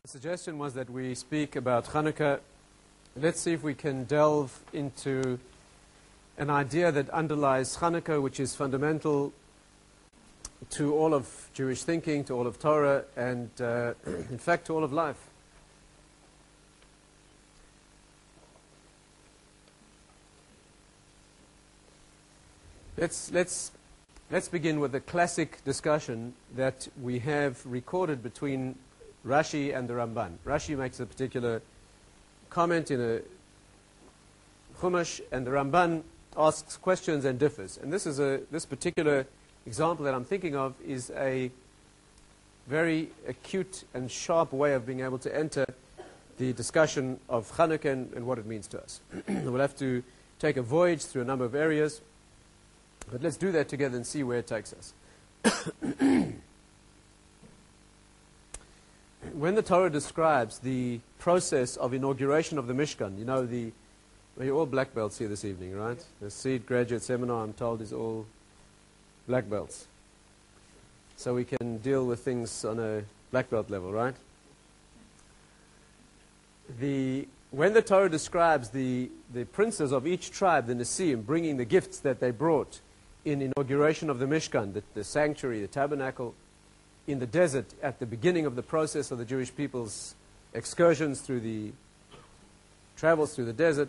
The suggestion was that we speak about Chanuka. Let's see if we can delve into an idea that underlies Chanuka, which is fundamental to all of Jewish thinking, to all of Torah, and in fact to all of life. Let's begin with a classic discussion that we have recorded between Rashi and the Ramban. Rashi makes a particular comment in a Chumash, and the Ramban asks questions and differs. And this particular example that I'm thinking of is a very acute and sharp way of being able to enter the discussion of Chanuka and what it means to us. We'll have to take a voyage through a number of areas, but let's do that together and see where it takes us. When the Torah describes the process of inauguration of the Mishkan, you know, you're all black belts here this evening, right? The Seed Graduate Seminar, I'm told, is all black belts. So we can deal with things on a black belt level, right? When the Torah describes the princes of each tribe, the Nesim, bringing the gifts that they brought in inauguration of the Mishkan, the sanctuary, the tabernacle, in the desert at the beginning of the process of the Jewish people's excursions through the travels through the desert,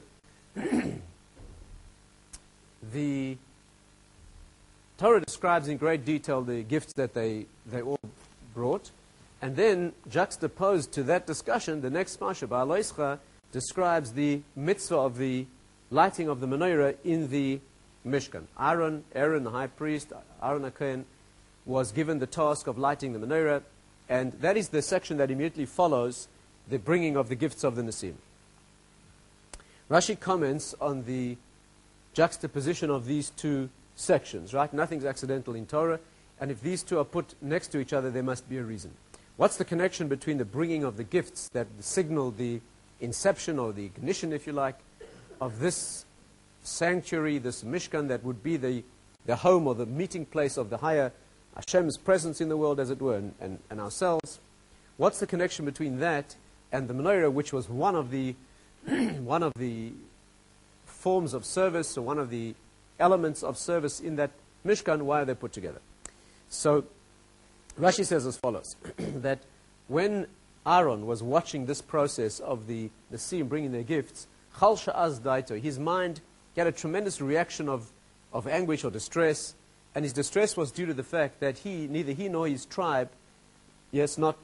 the Torah describes in great detail the gifts that they all brought, and then juxtaposed to that discussion, the next Pasha, Ba'aloischa, describes the mitzvah of the lighting of the menorah in the Mishkan. Aaron, the high priest, Aaron HaKohen, was given the task of lighting the menorah, and that is the section that immediately follows the bringing of the gifts of the Nesim. Rashi comments on the juxtaposition of these two sections, right? Nothing's accidental in Torah, and if these two are put next to each other, there must be a reason. What's the connection between the bringing of the gifts that signal the inception or the ignition, if you like, of this sanctuary, this Mishkan that would be the home or the meeting place of the higher Hashem's presence in the world, as it were, and ourselves? What's the connection between that and the menorah, which was one of the forms of service, or one of the elements of service in that Mishkan? Why are they put together? So Rashi says as follows, that when Aaron was watching this process of the Nesim bringing their gifts, Chal Sha'az Daito, his mind had a tremendous reaction of anguish or distress, and his distress was due to the fact that neither he nor his tribe, yes, not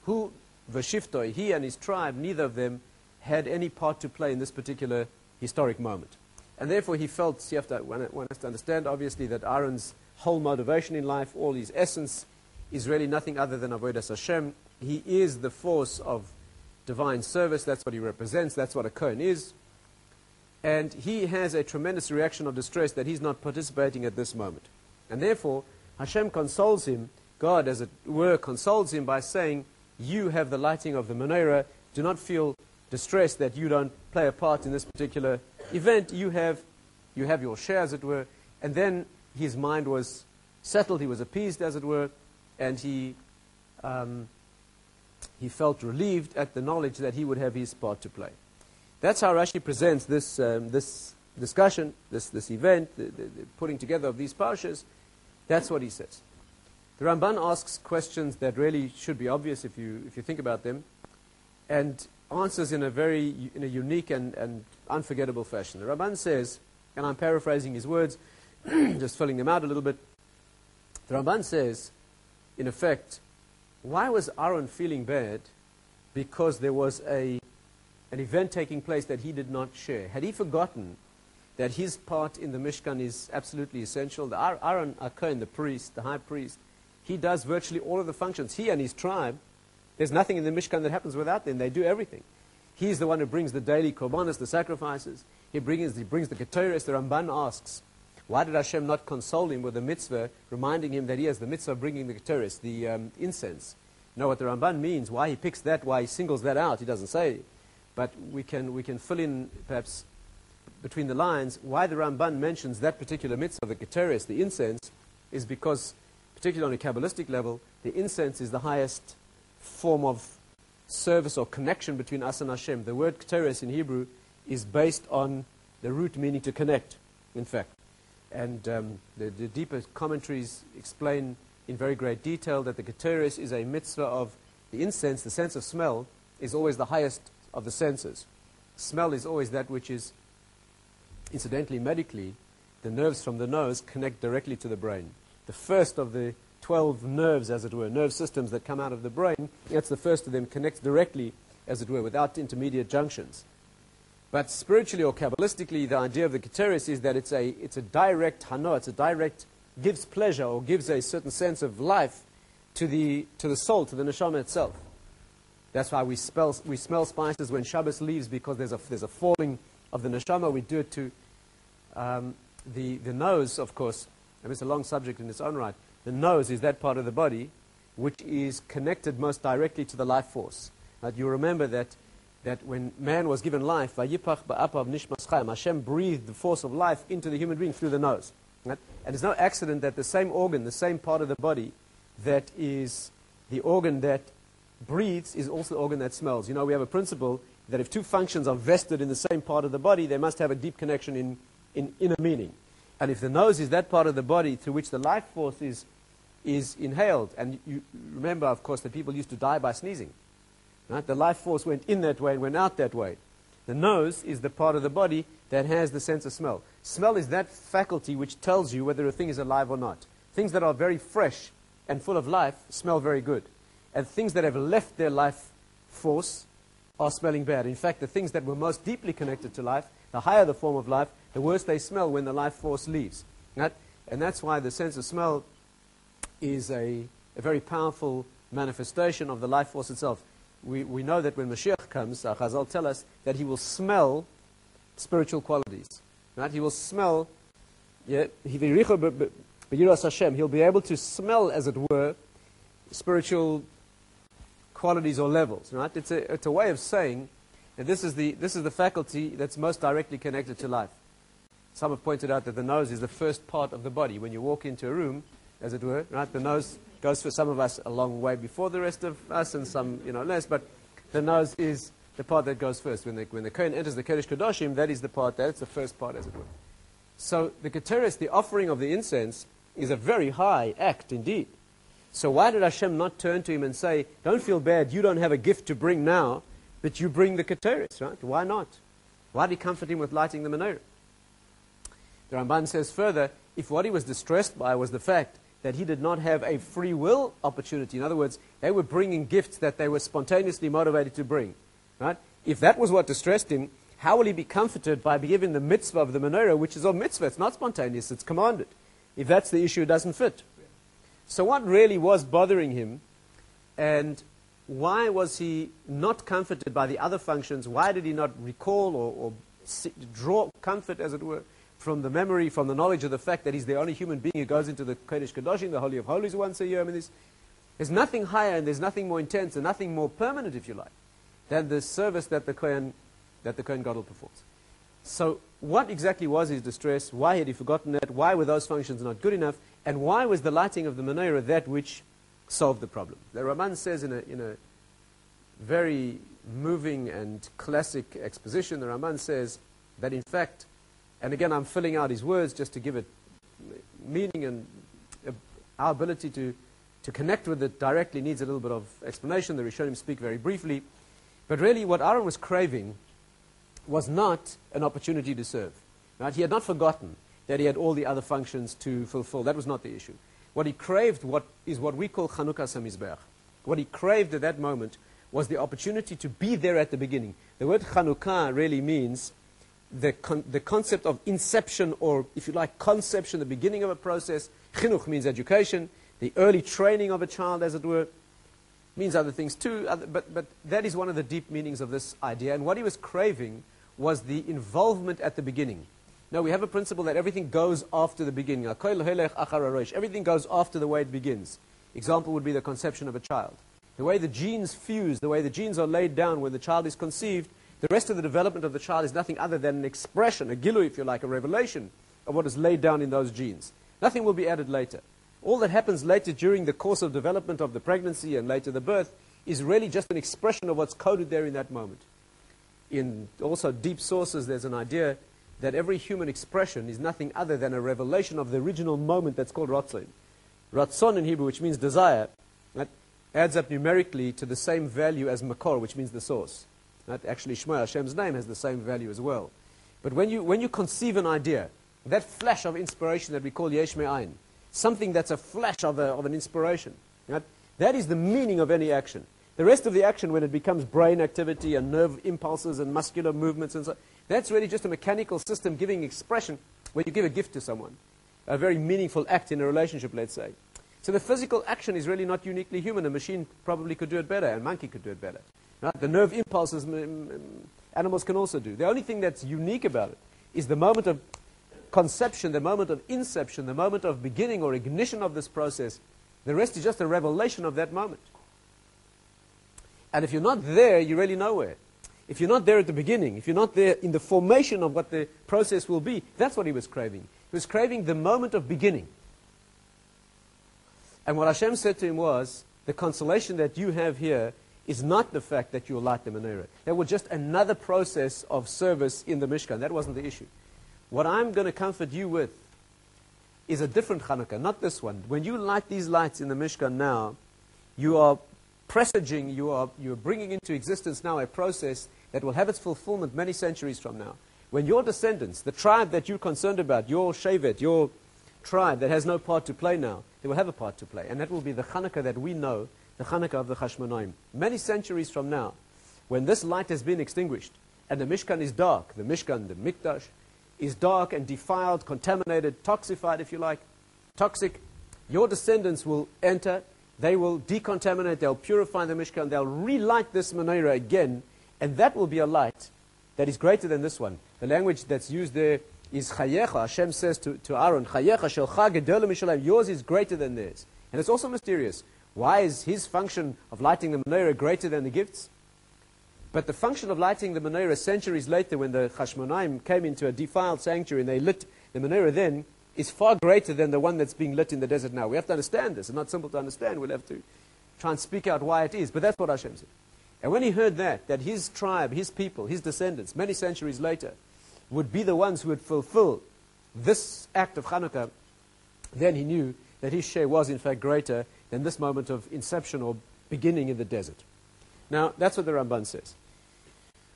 who Vashiftoi, he and his tribe, neither of them had any part to play in this particular historic moment. And therefore he felt, one has to understand obviously that Aaron's whole motivation in life, all his essence, is really nothing other than Avodas Hashem. He is the force of divine service, that's what he represents, that's what a Kohen is. And he has a tremendous reaction of distress that he's not participating at this moment. And therefore, Hashem consoles him, God, as it were, consoles him by saying, you have the lighting of the menorah, do not feel distressed that you don't play a part in this particular event, you have your share, as it were. And then his mind was settled, he was appeased, as it were, and he felt relieved at the knowledge that he would have his part to play. That's how Rashi presents this discussion, this event, the putting together of these parshas. That's what he says. The Ramban asks questions that really should be obvious if you think about them, and answers in a unique and unforgettable fashion. The Ramban says, and I'm paraphrasing his words, just filling them out a little bit. The Ramban says, in effect, why was Aaron feeling bad? Because there was an event taking place that he did not share. Had he forgotten that his part in the Mishkan is absolutely essential? Aaron HaKohen, the priest, the high priest, he does virtually all of the functions. He and his tribe, there's nothing in the Mishkan that happens without them. They do everything. He's the one who brings the daily korbanos, the sacrifices. He brings the keteres. The Ramban asks, why did Hashem not console him with a mitzvah, reminding him that he has the mitzvah of bringing the keteres, the incense? You know what the Ramban means, why he picks that, why he singles that out, he doesn't say. But we can fill in, perhaps, between the lines, why the Ramban mentions that particular mitzvah, the keteres, the incense, is because, particularly on a Kabbalistic level, the incense is the highest form of service or connection between us and Hashem. The word Keteres in Hebrew is based on the root meaning to connect, in fact. And the deeper commentaries explain in very great detail that the Keteres is a mitzvah of the incense. The sense of smell is always the highest of the senses. Smell is always that which is, incidentally, medically, the nerves from the nose connect directly to the brain. The first of the 12 nerves, as it were, nerve systems that come out of the brain, that's the first of them, connects directly, as it were, without intermediate junctions. But spiritually or Kabbalistically, the idea of the Keteres is that it's a direct hanuka, it's a direct, gives pleasure or gives a certain sense of life to the soul, to the neshama itself. That's why we smell spices when Shabbos leaves, because there's a falling of the neshama. We do it to the nose, of course. And it's a long subject in its own right. The nose is that part of the body which is connected most directly to the life force. You remember that when man was given life, Hashem breathed the force of life into the human being through the nose. Right? And it's no accident that the same organ, the same part of the body that is the organ that breathes is also the organ that smells. You know, we have a principle that if two functions are vested in the same part of the body, they must have a deep connection in inner meaning. And if the nose is that part of the body through which the life force is inhaled, and you remember, of course, that people used to die by sneezing. Right? The life force went in that way and went out that way. The nose is the part of the body that has the sense of smell. Smell is that faculty which tells you whether a thing is alive or not. Things that are very fresh and full of life smell very good. And things that have left their life force are smelling bad. In fact, the things that were most deeply connected to life, the higher the form of life, the worse they smell when the life force leaves. Right? And that's why the sense of smell is a very powerful manifestation of the life force itself. We know that when Mashiach comes, Chazal tell us that he will smell spiritual qualities. Right? He will smell, he'll be able to smell, as it were, spiritual qualities or levels. Right? It's a way of saying that this is the faculty that's most directly connected to life. Some have pointed out that the nose is the first part of the body. When you walk into a room, as it were, right, the nose goes for some of us a long way before the rest of us, and some, less. But the nose is the part that goes first. When the Kohen enters the Kodesh Kodashim, that is the part, that's the first part, as it were. So the Keteres, the offering of the incense, is a very high act indeed. So why did Hashem not turn to him and say, don't feel bad, you don't have a gift to bring now, but you bring the Keteres, right? Why not? Why did he comfort him with lighting the menorah? The Ramban says further, if what he was distressed by was the fact that he did not have a free will opportunity, in other words, they were bringing gifts that they were spontaneously motivated to bring, right? If that was what distressed him, how will he be comforted by being given the mitzvah of the menorah, which is a mitzvah? It's not spontaneous, it's commanded. If that's the issue, it doesn't fit. So what really was bothering him, and why was he not comforted by the other functions? Why did he not recall or draw comfort, as it were, from the memory, from the knowledge of the fact that he's the only human being who goes into the Kodesh Kodashim, the Holy of Holies, once a year? I mean, there's nothing higher and there's nothing more intense and nothing more permanent, if you like, than the service that the Kohen Gadol performs. So what exactly was his distress? Why had he forgotten that? Why were those functions not good enough? And why was the lighting of the menorah that which solved the problem? The Ramban says in a very moving and classic exposition, the Ramban says that in fact, and again I'm filling out his words just to give it meaning, and our ability to connect with it directly needs a little bit of explanation. The Rishonim speak very briefly. But really what Aaron was craving was not an opportunity to serve. Right? He had not forgotten that he had all the other functions to fulfill. That was not the issue. What he craved is what we call chanukah samizbeach. What he craved at that moment was the opportunity to be there at the beginning. The word chanukah really means the concept of inception, or if you like, conception, the beginning of a process. Chinuch means education, the early training of a child, as it were. Means other things too, but that is one of the deep meanings of this idea. And what he was craving was the involvement at the beginning. Now, we have a principle that everything goes after the beginning. Everything goes after the way it begins. Example would be the conception of a child. The way the genes fuse, the way the genes are laid down when the child is conceived, the rest of the development of the child is nothing other than an expression, a gilu, if you like, a revelation of what is laid down in those genes. Nothing will be added later. All that happens later during the course of development of the pregnancy and later the birth is really just an expression of what's coded there in that moment. In also deep sources, there's an idea that every human expression is nothing other than a revelation of the original moment that's called ratzon. Ratzon in Hebrew, which means desire, that adds up numerically to the same value as makor, which means the source. That actually, Shema, Hashem's name, has the same value as well. But when you conceive an idea, that flash of inspiration that we call yesh me'ayin, something that's a flash of an inspiration, that is the meaning of any action. The rest of the action, when it becomes brain activity and nerve impulses and muscular movements and so, that's really just a mechanical system giving expression when you give a gift to someone. A very meaningful act in a relationship, let's say. So the physical action is really not uniquely human. A machine probably could do it better, and a monkey could do it better. Right? The nerve impulses animals can also do. The only thing that's unique about it is the moment of conception, the moment of inception, the moment of beginning or ignition of this process. The rest is just a revelation of that moment. And if you're not there, you're really nowhere. If you're not there at the beginning, if you're not there in the formation of what the process will be, that's what he was craving. He was craving the moment of beginning. And what Hashem said to him was, the consolation that you have here is not the fact that you light the menorah. That was just another process of service in the Mishkan. That wasn't the issue. What I'm going to comfort you with is a different chanukah, not this one. When you light these lights in the Mishkan now, you are presaging, you're bringing into existence now a process that will have its fulfillment many centuries from now. When your descendants, the tribe that you're concerned about, your shevet, your tribe that has no part to play now, they will have a part to play. And that will be the chanukah that we know, the chanukah of the Chashmonaim. Many centuries from now, when this light has been extinguished, and the Mishkan is dark, the Mishkan, the Mikdash, is dark and defiled, contaminated, toxified, if you like, toxic, your descendants will enter. They will decontaminate, they'll purify the Mishkan, they'll relight this menorah again, and that will be a light that is greater than this one. The language that's used there is chayecha. Hashem says to Aaron, chayecha shelcha gedolah mishalayim, yours is greater than theirs. And it's also mysterious. Why is his function of lighting the menorah greater than the gifts? But the function of lighting the menorah centuries later, when the Chashmonaim came into a defiled sanctuary and they lit the menorah then, is far greater than the one that's being lit in the desert now. We have to understand this. It's not simple to understand. We'll have to try and speak out why it is. But that's what Hashem said. And when he heard that his tribe, his people, his descendants, many centuries later, would be the ones who would fulfill this act of Chanukah, then he knew that his share was in fact greater than this moment of inception or beginning in the desert. Now, that's what the Ramban says.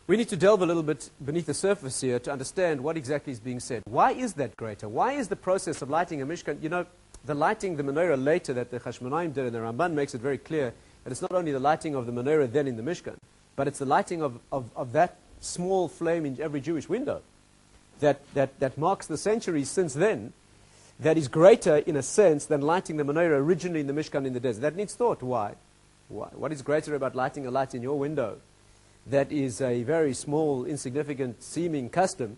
We need to delve a little bit beneath the surface here to understand what exactly is being said. Why is that greater? Why is the process of lighting a Mishkan, the lighting the menorah later that the Chashmonaim did, and the Ramban makes it very clear that it's not only the lighting of the menorah then in the Mishkan, but it's the lighting of that small flame in every Jewish window that marks the centuries since then, that is greater in a sense than lighting the menorah originally in the Mishkan in the desert. That needs thought. Why? What is greater about lighting a light in your window that is a very small, insignificant seeming custom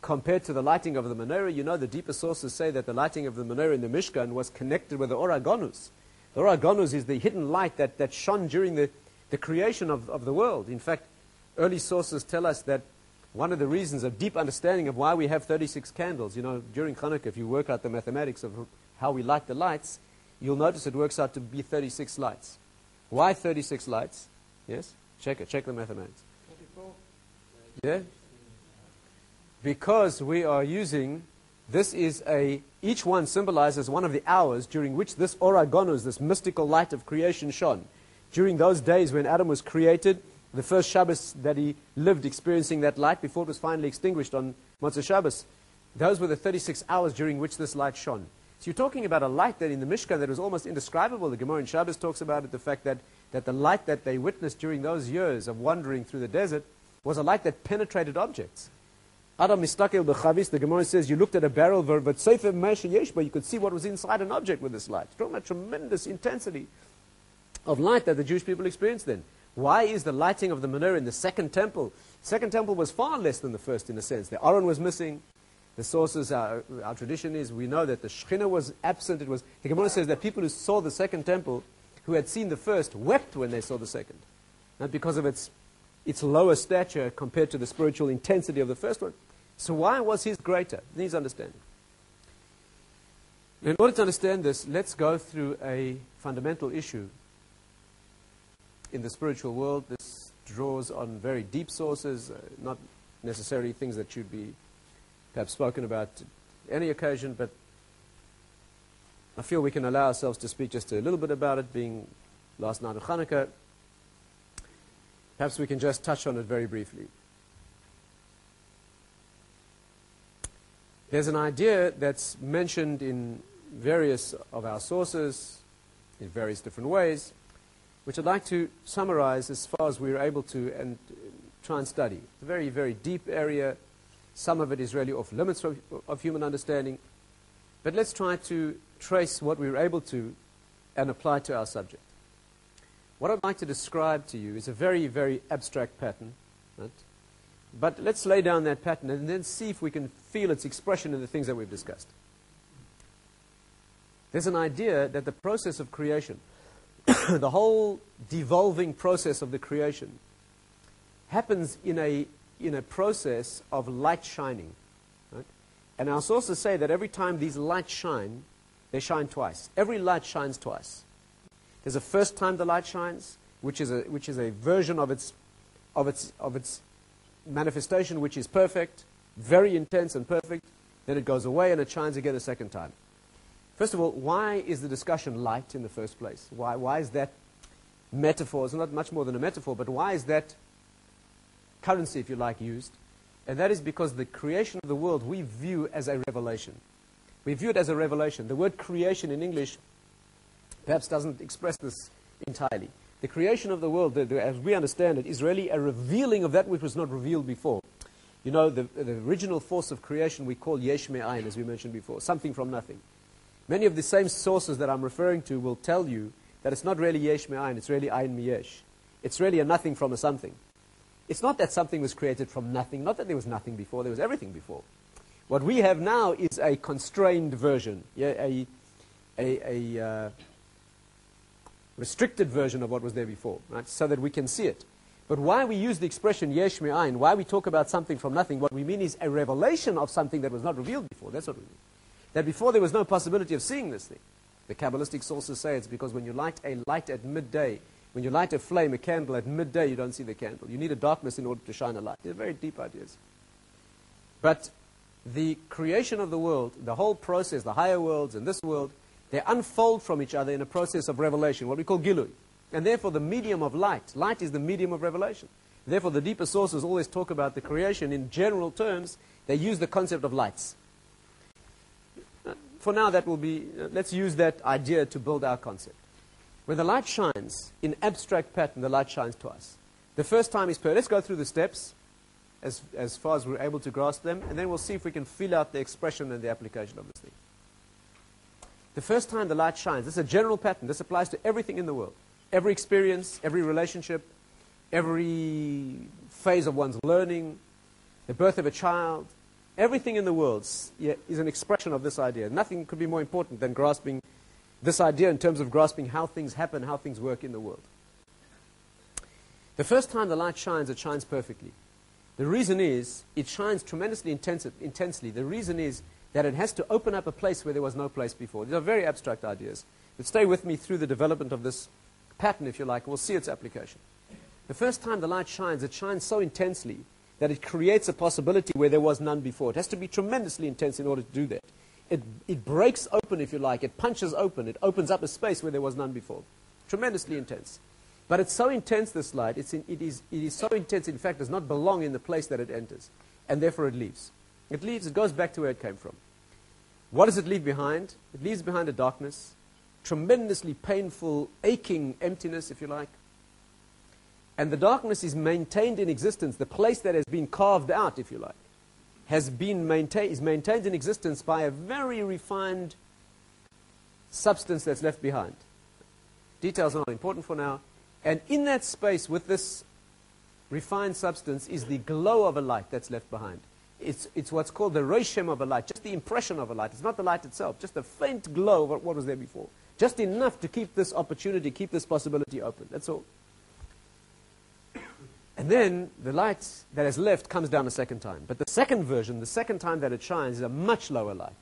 compared to the lighting of the menorah? The deeper sources say that the lighting of the menorah in the Mishkan was connected with the Or HaGanuz. The Or HaGanuz is the hidden light that shone during the creation of the world. In fact, early sources tell us that one of the reasons of deep understanding of why we have 36 candles, during Chanukah, if you work out the mathematics of how we light the lights, you'll notice it works out to be 36 lights. Why 36 lights? Yes? Check the mathematics. 24. Yeah? Because we are using, each one symbolizes one of the hours during which this Or HaGanuz, this mystical light of creation shone. During those days when Adam was created, the first Shabbos that he lived experiencing that light before it was finally extinguished on Motzei Shabbos, those were the 36 hours during which this light shone. So you're talking about a light that in the Mishkan that was almost indescribable. The Gemara in Shabbos talks about it, the fact that the light that they witnessed during those years of wandering through the desert was a light that penetrated objects. Adam mistakel b'chavis, the Gemara says, you looked at a barrel, but sefer mesh yeshba, you could see what was inside an object with this light. It's talking about tremendous intensity of light that the Jewish people experienced then. Why is the lighting of the menorah in the second temple? The second temple was far less than the first in a sense. The Aron was missing. The sources, our tradition is, we know that the Shekhinah was absent. The Gemara says that people who saw the second temple, who had seen the first, wept when they saw the second. Not because of its lower stature compared to the spiritual intensity of the first one. So why was his greater? It needs understanding. In order to understand this, let's go through a fundamental issue in the spiritual world. This draws on very deep sources, not necessarily things that should be perhaps spoken about any occasion, but I feel we can allow ourselves to speak just a little bit about it, being last night of Chanuka. Perhaps we can just touch on it very briefly. There's an idea that's mentioned in various of our sources, in various different ways, which I'd like to summarize as far as we're able to and try and study. It's a very, very deep area. Some of it is really off limits of human understanding. But let's try to trace what we're able to and apply to our subject. What I'd like to describe to you is a very, very abstract pattern. Right? But let's lay down that pattern and then see if we can feel its expression in the things that we've discussed. There's an idea that the process of creation, the whole devolving process of the creation, happens in a process of light shining. Right? And our sources say that every time these lights shine, they shine twice. Every light shines twice. There's a first time the light shines, which is a version of its manifestation, which is perfect, very intense and perfect. Then it goes away and it shines again a second time. First of all, why is the discussion light in the first place? Why is that metaphor? It's not much more than a metaphor, but why is that currency, if you like, used? And that is because the creation of the world we view as a revelation. We view it as a revelation. The word creation in English perhaps doesn't express this entirely. The creation of the world, as we understand it, is really a revealing of that which was not revealed before. You know, the original force of creation we call yesh me'ayin, as we mentioned before, something from nothing. Many of the same sources that I'm referring to will tell you that it's not really yesh me'ayin, it's really ayin miyesh. It's really a nothing from a something. It's not that something was created from nothing, not that there was nothing before, there was everything before. What we have now is a constrained version, a restricted version of what was there before, right? So that we can see it. But why we use the expression yesh me'ayin, why we talk about something from nothing, what we mean is a revelation of something that was not revealed before. That's what we mean. That before there was no possibility of seeing this thing. The Kabbalistic sources say it's because when you light a light at midday, when you light a flame, a candle at midday, you don't see the candle. You need a darkness in order to shine a light. They're very deep ideas. But the creation of the world, the whole process, the higher worlds and this world, they unfold from each other in a process of revelation, what we call gilui. And therefore the medium of light is the medium of revelation. Therefore the deeper sources always talk about the creation in general terms. They use the concept of lights. For now that will be, let's use that idea to build our concept. When the light shines, in abstract pattern, the light shines twice. The first time is let's go through the steps as far as we're able to grasp them, and then we'll see if we can feel out the expression and the application of this thing. The first time the light shines, this is a general pattern. This applies to everything in the world. Every experience, every relationship, every phase of one's learning, the birth of a child, everything in the world is an expression of this idea. Nothing could be more important than grasping this idea in terms of grasping how things happen, how things work in the world. The first time the light shines, it shines perfectly. The reason is, it shines tremendously intensely. The reason is that it has to open up a place where there was no place before. These are very abstract ideas. But stay with me through the development of this pattern, if you like. We'll see its application. The first time the light shines, it shines so intensely that it creates a possibility where there was none before. It has to be tremendously intense in order to do that. It breaks open, if you like. It punches open. It opens up a space where there was none before. Tremendously intense. But it's so intense, this light, it is so intense, in fact, does not belong in the place that it enters. And therefore it leaves. It leaves, it goes back to where it came from. What does it leave behind? It leaves behind a darkness, tremendously painful, aching emptiness, if you like. And the darkness is maintained in existence. The place that has been carved out, if you like, is maintained in existence by a very refined substance that's left behind. Details are not important for now. And in that space with this refined substance is the glow of a light that's left behind. It's what's called the reishem of a light, just the impression of a light. It's not the light itself, just a faint glow of what was there before. Just enough to keep this opportunity, keep this possibility open. That's all. And then the light that is left comes down a second time. But the second version, the second time that it shines, is a much lower light.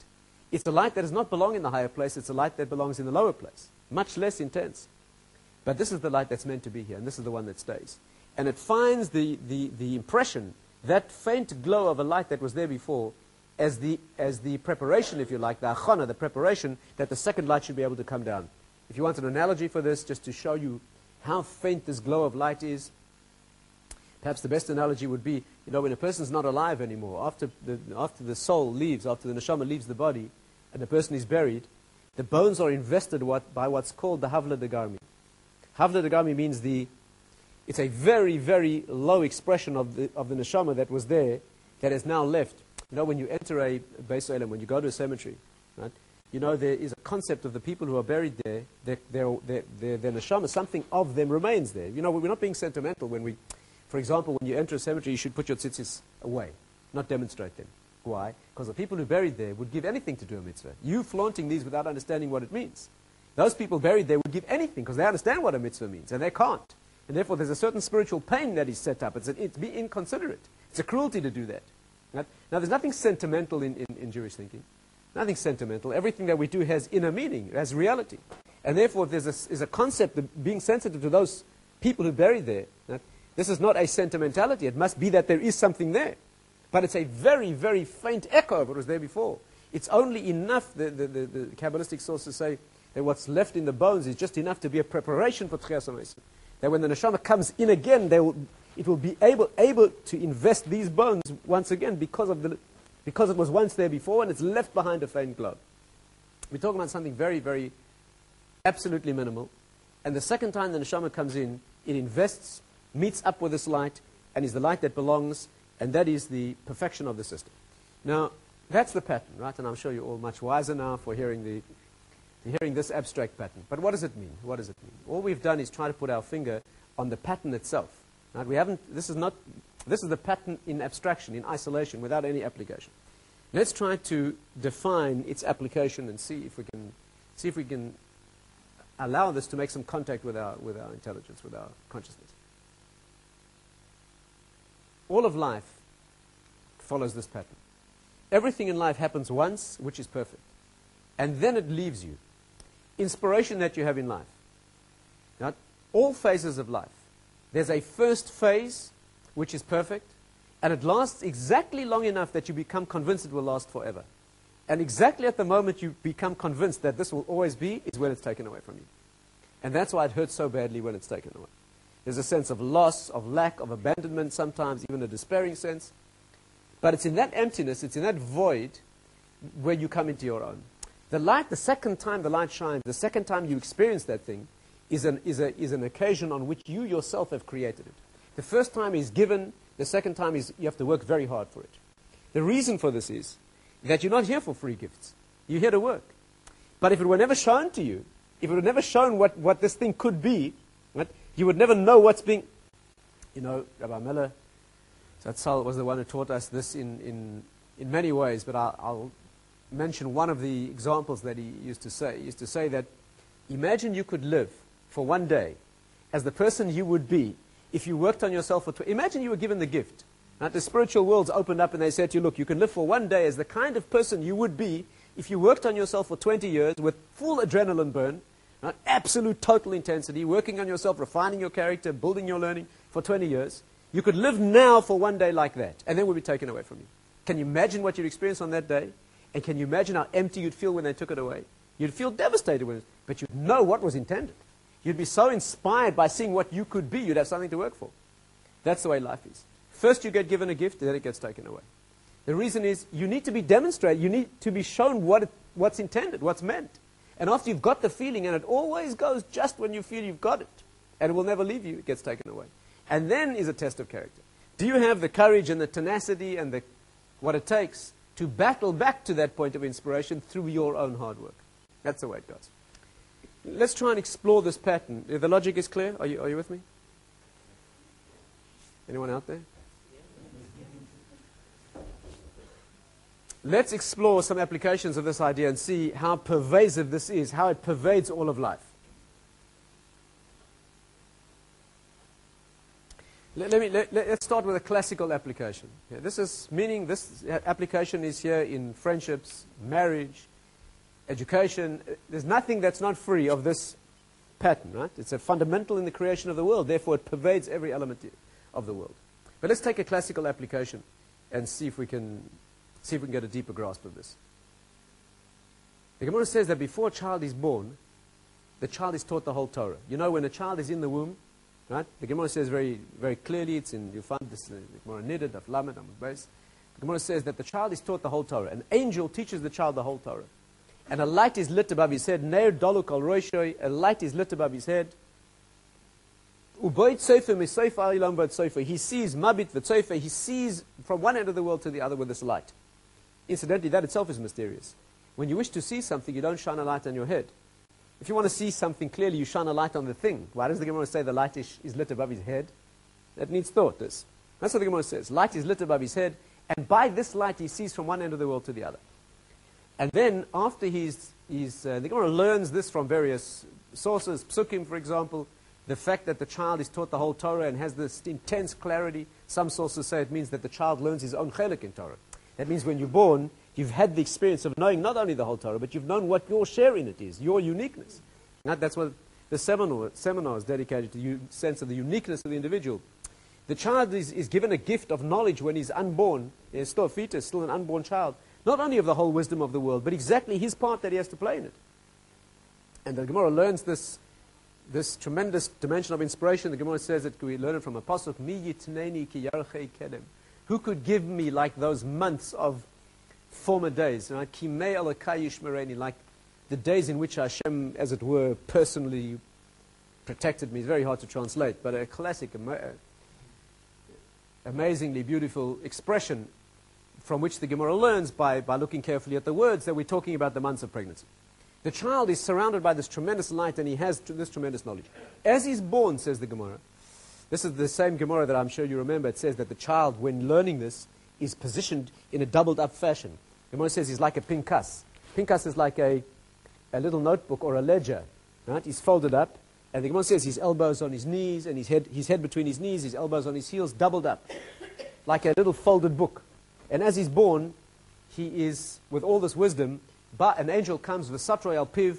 It's a light that does not belong in the higher place. It's a light that belongs in the lower place. Much less intense. But this is the light that's meant to be here, and this is the one that stays. And it finds the impression, that faint glow of a light that was there before, as the preparation, if you like, the achana, the preparation, that the second light should be able to come down. If you want an analogy for this, just to show you how faint this glow of light is, perhaps the best analogy would be, when a person's not alive anymore, after the soul leaves, after the neshama leaves the body, and the person is buried, the bones are invested by what's called the havla degarmi. Havla degarmi means it's a very, very low expression of the neshama that was there, that has now left. When you enter a Beis Olam, when you go to a cemetery, right? There is a concept of the people who are buried there, their neshama, something of them remains there. We're not being sentimental when for example, when you enter a cemetery, you should put your tzitzis away, not demonstrate them. Why? Because the people who buried there would give anything to do a mitzvah. You flaunting these without understanding what it means. Those people buried there would give anything because they understand what a mitzvah means, and they can't. And therefore, there's a certain spiritual pain that is set up. It's be inconsiderate. It's a cruelty to do that. Right? Now, there's nothing sentimental in Jewish thinking. Nothing sentimental. Everything that we do has inner meaning, has reality. And therefore, if there's a concept of being sensitive to those people who buried there, right? This is not a sentimentality. It must be that there is something there. But it's a very, very faint echo of what was there before. It's only enough, the Kabbalistic sources say, that what's left in the bones is just enough to be a preparation for Tchias HaMesim. That when the neshama comes in again, it will be able to invest these bones once again because it was once there before and it's left behind a faint glow. We're talking about something very, very absolutely minimal. And the second time the neshama comes in, it invests, meets up with this light, and is the light that belongs, and that is the perfection of the system. Now, that's the pattern, right? And I'm sure you're all much wiser now for hearing this abstract pattern. But what does it mean? What does it mean? All we've done is try to put our finger on the pattern itself. Right? This is the pattern in abstraction, in isolation, without any application. Let's try to define its application and see if we can allow this to make some contact with our intelligence, with our consciousness. All of life follows this pattern. Everything in life happens once, which is perfect. And then it leaves you. Inspiration that you have in life. Now, all phases of life. There's a first phase, which is perfect, and it lasts exactly long enough that you become convinced it will last forever. And exactly at the moment you become convinced that this will always be, is when it's taken away from you. And that's why it hurts so badly when it's taken away. There's a sense of loss, of lack, of abandonment, sometimes even a despairing sense. But it's in that emptiness, it's in that void where you come into your own. The light, the second time the light shines, the second time you experience that thing, is an occasion on which you yourself have created it. The first time is given, the second time is you have to work very hard for it. The reason for this is that you're not here for free gifts. You're here to work. But if it were never shown to you, if it were never shown what this thing could be, right, you would never know what's being... Rabbi Miller, Tatz was the one who taught us this in many ways, but I'll mention one of the examples that he used to say. He used to say that, imagine you could live for one day as the person you would be if you worked on yourself for... Imagine you were given the gift. Right? The spiritual worlds opened up and they said to you, look, you can live for one day as the kind of person you would be if you worked on yourself for 20 years with full adrenaline burn, right? Absolute total intensity, working on yourself, refining your character, building your learning for 20 years. You could live now for one day like that, and then it would be taken away from you. Can you imagine what you'd experience on that day? And can you imagine how empty you'd feel when they took it away? You'd feel devastated with it, but you'd know what was intended. You'd be so inspired by seeing what you could be, you'd have something to work for. That's the way life is. First you get given a gift, and then it gets taken away. The reason is you need to be demonstrated, you need to be shown what's intended, what's meant. And after you've got the feeling, and it always goes just when you feel you've got it, and it will never leave you, it gets taken away. And then is a test of character. Do you have the courage and the tenacity and what it takes to battle back to that point of inspiration through your own hard work? That's the way it goes. Let's try and explore this pattern. The logic is clear? Are you with me? Anyone out there? Let's explore some applications of this idea and see how pervasive this is, how it pervades all of life. Let's start with a classical application. Yeah, this application is here in friendships, marriage, education. There's nothing that's not free of this pattern, right? It's a fundamental in the creation of the world. Therefore, it pervades every element of the world. But let's take a classical application and see if we can get a deeper grasp of this. The Gemara says that before a child is born, the child is taught the whole Torah. You know, when a child is in the womb, right? The Gemara says very, very clearly, you'll find this in the Gemara Niddah, Daf Lamed, Amud Beis. The Gemara says that the child is taught the whole Torah. An angel teaches the child the whole Torah. And a light is lit above his head. Neir daluk al roshoi. A light is lit above his head. Uboit sofer misofer ilam bot sofer. He sees mabit v'tsofer. He sees from one end of the world to the other with this light. Incidentally, that itself is mysterious. When you wish to see something, you don't shine a light on your head. If you want to see something clearly, you shine a light on the thing. Why does the Gemara say the light is lit above his head? That needs thought, this. That's what the Gemara says. Light is lit above his head, and by this light he sees from one end of the world to the other. And then, after the Gemara learns this from various sources, Psukim, for example, the fact that the child is taught the whole Torah and has this intense clarity. Some sources say it means that the child learns his own chelik in Torah. That means when you're born, you've had the experience of knowing not only the whole Torah, but you've known what your share in it is, your uniqueness. Now, that's what the seminar is dedicated to, the sense of the uniqueness of the individual. The child is given a gift of knowledge when he's unborn. He's still a fetus, still an unborn child. Not only of the whole wisdom of the world, but exactly his part that he has to play in it. And the Gemara learns this tremendous dimension of inspiration. The Gemara says that we learn it from a pasuk, Mi yitneni ki yarchei kedem. Who could give me like those months of former days, right? Kimei alakai yishmereni, like the days in which Hashem, as it were, personally protected me. It's very hard to translate, but a classic, amazingly beautiful expression from which the Gemara learns by looking carefully at the words that we're talking about the months of pregnancy. The child is surrounded by this tremendous light, and he has this tremendous knowledge. As he's born, says the Gemara, this is the same Gemara that I'm sure you remember. It says that the child, when learning this, is positioned in a doubled-up fashion. The Gemara says he's like a pinkas. Pinkas is like a little notebook or a ledger. Right? He's folded up, and the Gemara says his elbows on his knees, and his head between his knees, his elbows on his heels, doubled up, like a little folded book. And as he's born, he is, with all this wisdom, but an angel comes with Satroy al Piv,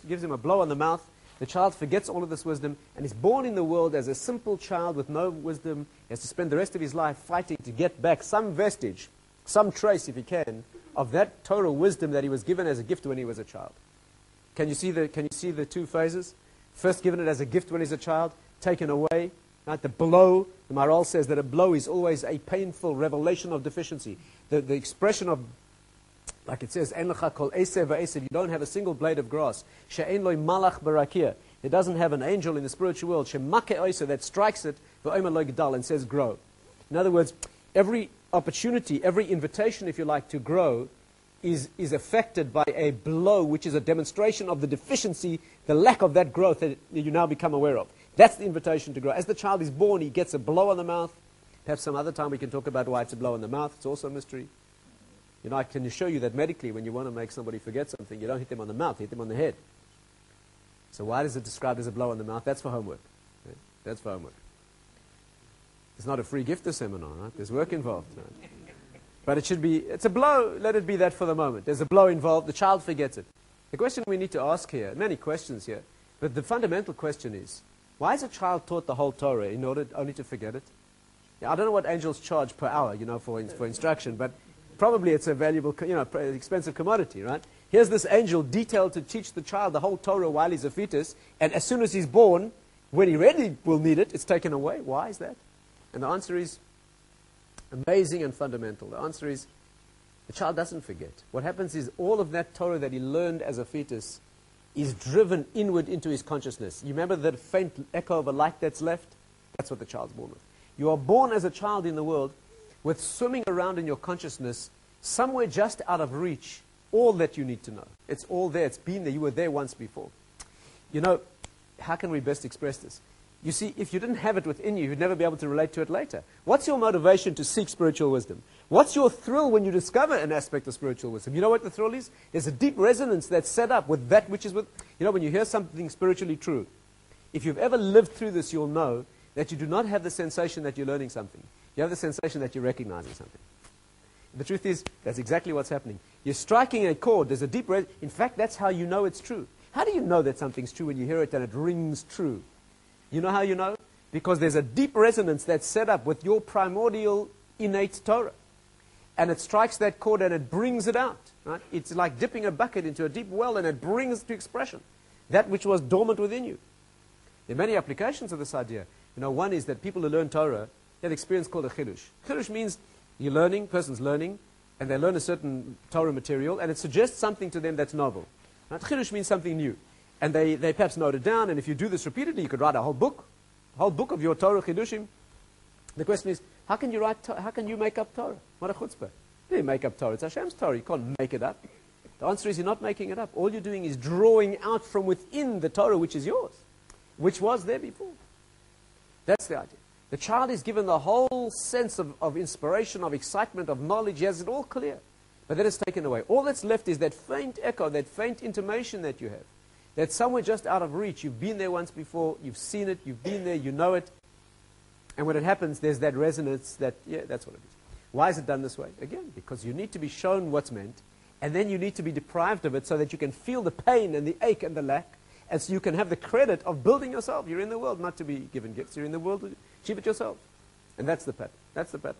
gives him a blow on the mouth. The child forgets all of this wisdom and is born in the world as a simple child with no wisdom. He has to spend the rest of his life fighting to get back some vestige, some trace, if he can, of that total wisdom that he was given as a gift when he was a child. Can you see the two phases? First given it as a gift when he's a child, taken away. Right? The blow, the Maharal says that a blow is always a painful revelation of deficiency. The expression of, like it says, En lecha kol esev va'esev, you don't have a single blade of grass. She'en loy malach barakia, it doesn't have an angel in the spiritual world. She'make oiser, that strikes it, va'omer loy gedal, and says grow. In other words, every opportunity, every invitation, if you like, to grow is affected by a blow, which is a demonstration of the deficiency, the lack of that growth that you now become aware of. That's the invitation to grow. As the child is born, he gets a blow on the mouth. Perhaps some other time we can talk about why it's a blow on the mouth. It's also a mystery. You know, I can show you that medically, when you want to make somebody forget something, you don't hit them on the mouth, you hit them on the head. So why is it described as a blow on the mouth? That's for homework. Okay? That's for homework. It's not a free gift, this seminar, right? There's work involved. Right? But it's a blow, let it be that for the moment. There's a blow involved, the child forgets it. The question we need to ask here, many questions here, but the fundamental question is, why is a child taught the whole Torah in order only to forget it? Yeah, I don't know what angels charge per hour, you know, for instruction, but probably it's a valuable, expensive commodity, right? Here's this angel detailed to teach the child the whole Torah while he's a fetus, and as soon as he's born, when he really will need it, it's taken away. Why is that? And the answer is amazing and fundamental. The answer is the child doesn't forget. What happens is all of that Torah that he learned as a fetus is driven inward into his consciousness. You remember that faint echo of a light that's left? That's what the child's born with. You are born as a child in the world with swimming around in your consciousness, somewhere just out of reach, all that you need to know. It's all there. It's been there. You were there once before. You know, how can we best express this? You see, if you didn't have it within you, you'd never be able to relate to it later. What's your motivation to seek spiritual wisdom? What's your thrill when you discover an aspect of spiritual wisdom? You know what the thrill is? There's a deep resonance that's set up with that which is with... You know, when you hear something spiritually true, if you've ever lived through this, you'll know that you do not have the sensation that you're learning something. You have the sensation that you're recognizing something. The truth is, that's exactly what's happening. You're striking a chord. There's a deep... In fact, that's how you know it's true. How do you know that something's true when you hear it and it rings true? You know how you know? Because there's a deep resonance that's set up with your primordial innate Torah. And it strikes that chord and it brings it out. Right? It's like dipping a bucket into a deep well and it brings to expression that which was dormant within you. There are many applications of this idea. One is that people who learn Torah have an experience called a chidush. Chidush means you're learning, person's learning, and they learn a certain Torah material, and it suggests something to them that's novel. Right? Chidush means something new. And they perhaps note it down, and if you do this repeatedly, you could write a whole book of your Torah chidushim. The question is, how can you make up Torah? What a chutzpah. You make up Torah. It's Hashem's Torah. You can't make it up. The answer is you're not making it up. All you're doing is drawing out from within the Torah which is yours, which was there before. That's the idea. The child is given the whole sense of inspiration, of excitement, of knowledge. He has it all clear. But then it's taken away. All that's left is that faint echo, that faint intimation that you have. That's somewhere just out of reach. You've been there once before. You've seen it. You've been there. You know it. And when it happens, there's that resonance that, yeah, that's what it is. Why is it done this way? Again, because you need to be shown what's meant, and then you need to be deprived of it so that you can feel the pain and the ache and the lack, and so you can have the credit of building yourself. You're in the world not to be given gifts. You're in the world to achieve it yourself. And that's the pattern. That's the pattern.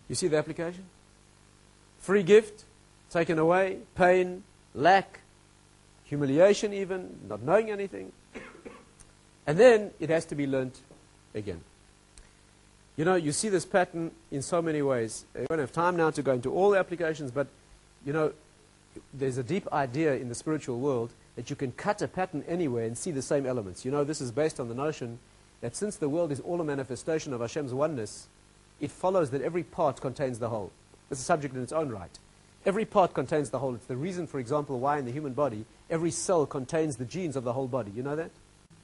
You see the application? Free gift, taken away, pain, lack, humiliation even, not knowing anything. And then it has to be learnt again. You see this pattern in so many ways. I don't have time now to go into all the applications, but, there's a deep idea in the spiritual world that you can cut a pattern anywhere and see the same elements. This is based on the notion that since the world is all a manifestation of Hashem's oneness, it follows that every part contains the whole. It's a subject in its own right. Every part contains the whole. It's the reason, for example, why in the human body, every cell contains the genes of the whole body. You know that?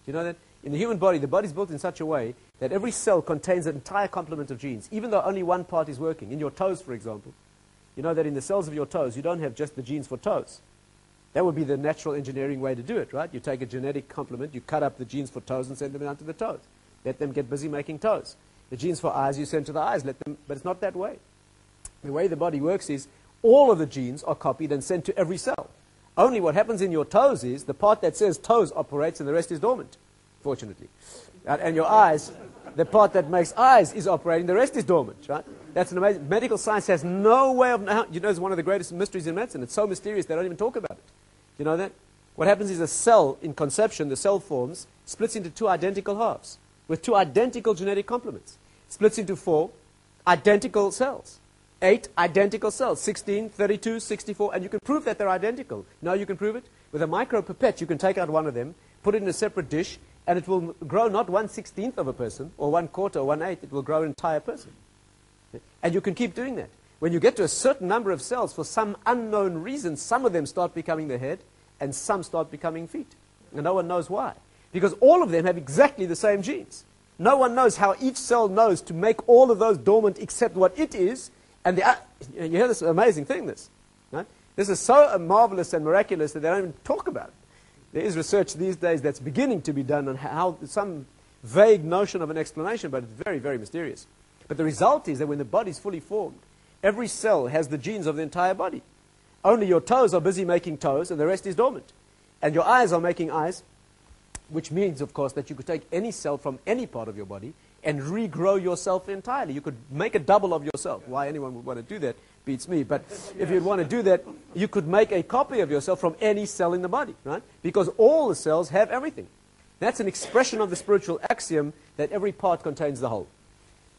You know that? In the human body, the body is built in such a way that every cell contains an entire complement of genes, even though only one part is working. In your toes, for example, you know that in the cells of your toes, you don't have just the genes for toes. That would be the natural engineering way to do it, right? You take a genetic complement, you cut up the genes for toes and send them down to the toes. Let them get busy making toes. The genes for eyes, you send to the eyes, but it's not that way. The way the body works is all of the genes are copied and sent to every cell. Only what happens in your toes is the part that says toes operates and the rest is dormant, fortunately. And your eyes, the part that makes eyes is operating, the rest is dormant, right? That's an amazing. Medical science has no way of, it's one of the greatest mysteries in medicine. It's so mysterious they don't even talk about it. You know that? What happens is a cell in conception, the cell forms, splits into two identical halves with two identical genetic complements. Splits into 4 identical cells. 8 identical cells, 16, 32, 64, and you can prove that they're identical. Now you can prove it. With a micropipette, you can take out one of them, put it in a separate dish, and it will grow not 1/16 of a person, or 1/4, or 1/8, it will grow an entire person. And you can keep doing that. When you get to a certain number of cells, for some unknown reason, some of them start becoming the head, and some start becoming feet. And no one knows why. Because all of them have exactly the same genes. No one knows how each cell knows to make all of those dormant except what it is. And you hear this amazing thing, right? This is so marvelous and miraculous that they don't even talk about it. There is research these days that's beginning to be done on how some vague notion of an explanation, but it's very, very mysterious. But the result is that when the body is fully formed, every cell has the genes of the entire body. Only your toes are busy making toes, and the rest is dormant. And your eyes are making eyes, which means, of course, that you could take any cell from any part of your body and regrow yourself entirely. You could make a double of yourself. Why anyone would want to do that beats me. But if you'd want to do that, you could make a copy of yourself from any cell in the body, right? Because all the cells have everything. That's an expression of the spiritual axiom that every part contains the whole.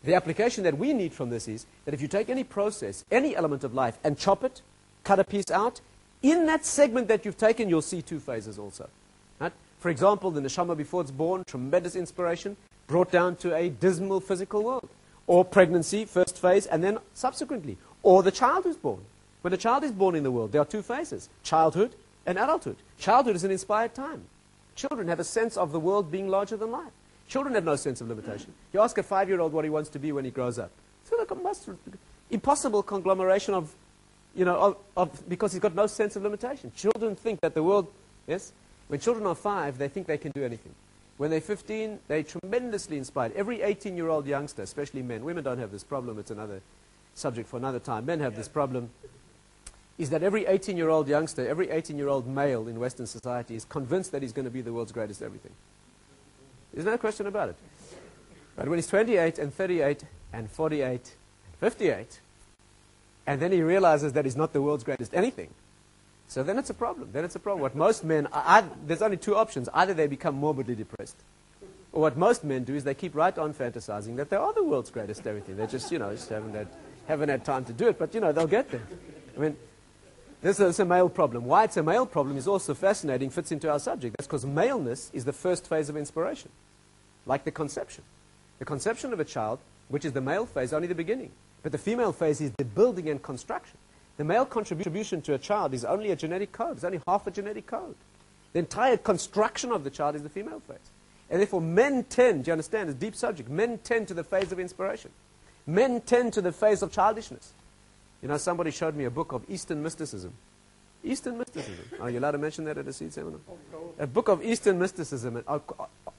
The application that we need from this is that if you take any process, any element of life, and chop it, cut a piece out, in that segment that you've taken, you'll see 2 phases also. Right? For example, the neshama before it's born, tremendous inspiration, brought down to a dismal physical world. Or pregnancy, first phase, and then subsequently. Or the child who's born. When a child is born in the world, there are 2 phases, childhood and adulthood. Childhood is an inspired time. Children have a sense of the world being larger than life. Children have no sense of limitation. You ask a 5-year-old what he wants to be when he grows up. It's like a impossible conglomeration of, because he's got no sense of limitation. Children think that the world, yes? When children are 5, they think they can do anything. When they're 15, they're tremendously inspired. Every 18-year-old youngster, especially men, women don't have this problem, it's another subject for another time. Men have this problem. is that every 18-year-old youngster, every 18-year-old male in Western society is convinced that he's going to be the world's greatest everything. There's no question about it. But when he's 28 and 38 and 48 and 58, and then he realizes that he's not the world's greatest anything, so then it's a problem. Then it's a problem. What most men, there's only two options. Either they become morbidly depressed, or what most men do is they keep right on fantasizing that they are the world's greatest everything. They just, just haven't had time to do it, but, they'll get there. I mean, this is a male problem. Why it's a male problem is also fascinating, fits into our subject. That's because maleness is the first phase of inspiration, like the conception. The conception of a child, which is the male phase, only the beginning. But the female phase is the building and construction. The male contribution to a child is only a genetic code. It's only half a genetic code. The entire construction of the child is the female phase. And therefore men tend, do you understand, it's a deep subject, men tend to the phase of inspiration. Men tend to the phase of childishness. Somebody showed me a book of Eastern mysticism. Eastern mysticism. Are you allowed to mention that at a seed seminar? A book of Eastern mysticism. And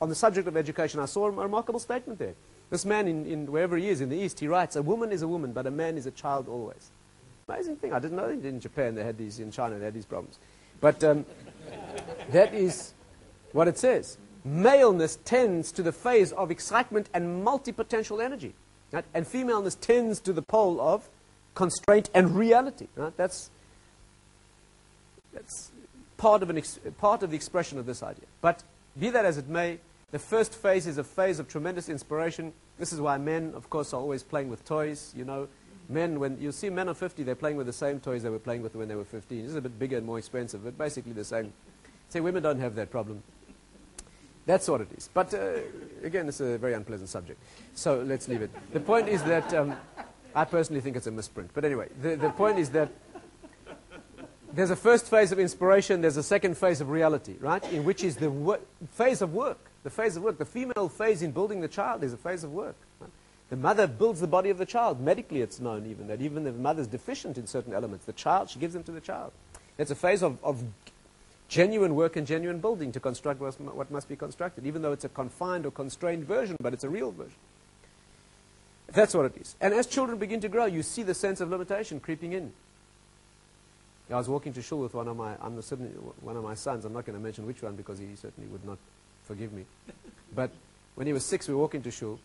on the subject of education, I saw a remarkable statement there. This man, in wherever he is in the East, he writes, a woman is a woman, but a man is a child always. Amazing thing. I didn't know that in Japan they had these, in China they had these problems. But that is what it says. Maleness tends to the phase of excitement and multi-potential energy. Right? And femaleness tends to the pole of constraint and reality. Right? That's part of the expression of this idea. But be that as it may, the first phase is a phase of tremendous inspiration. This is why men, of course, are always playing with toys. Men, when you see men of 50, they're playing with the same toys they were playing with when they were 15. This is a bit bigger and more expensive, but basically the same. Say women don't have that problem. That's what it is. But again, it's a very unpleasant subject. So let's leave it. The point is that I personally think it's a misprint. But anyway, the point is that there's a first phase of inspiration, there's a second phase of reality, right? In which is the phase of work. The phase of work. The female phase in building the child is a phase of work. Right? The mother builds the body of the child. Medically, it's known even that even if the mother's deficient in certain elements, the child, she gives them to the child. That's a phase of genuine work and genuine building to construct what must be constructed, even though it's a confined or constrained version, but it's a real version. That's what it is. And as children begin to grow, you see the sense of limitation creeping in. I was walking to shul with one of my sons. I'm not going to mention which one because he certainly would not forgive me. But when he was 6, we were walking to shul,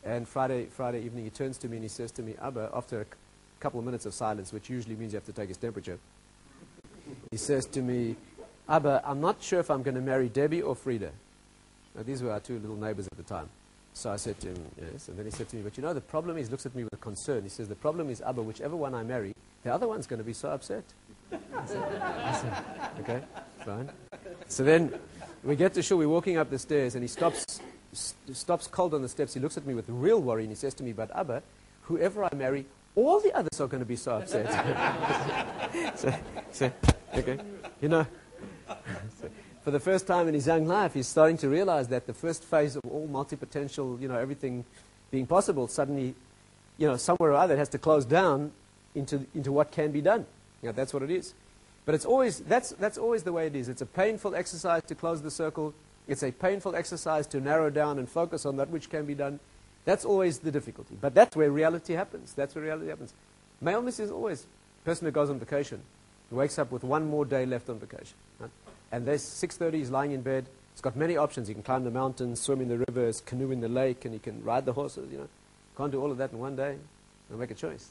and Friday evening he turns to me and he says to me, Abba, after a couple of minutes of silence, which usually means you have to take his temperature, he says to me, Abba, I'm not sure if I'm going to marry Debbie or Frida. Now, these were our two little neighbors at the time. So I said to him, yes. And then he said to me, but the problem is, looks at me with concern. He says, the problem is, Abba, whichever one I marry, the other one's going to be so upset. I said, okay, fine. So then we get to shul, we're walking up the stairs, and he stops cold on the steps. He looks at me with real worry, and he says to me, but Abba, whoever I marry, all the others are going to be so upset. so okay, for the first time in his young life, he's starting to realize that the first phase of all multi-potential, everything being possible, suddenly, somewhere or other it has to close down into what can be done. That's what it is. But it's always, that's always the way it is. It's a painful exercise to close the circle. It's a painful exercise to narrow down and focus on that which can be done. That's always the difficulty. But that's where reality happens. That's where reality happens. Maleness is always a person who goes on vacation, who wakes up with one more day left on vacation. Right? And there's 6:30, he's lying in bed. He's got many options. He can climb the mountains, swim in the rivers, canoe in the lake, and he can ride the horses. Can't do all of that in one day. He'll make a choice.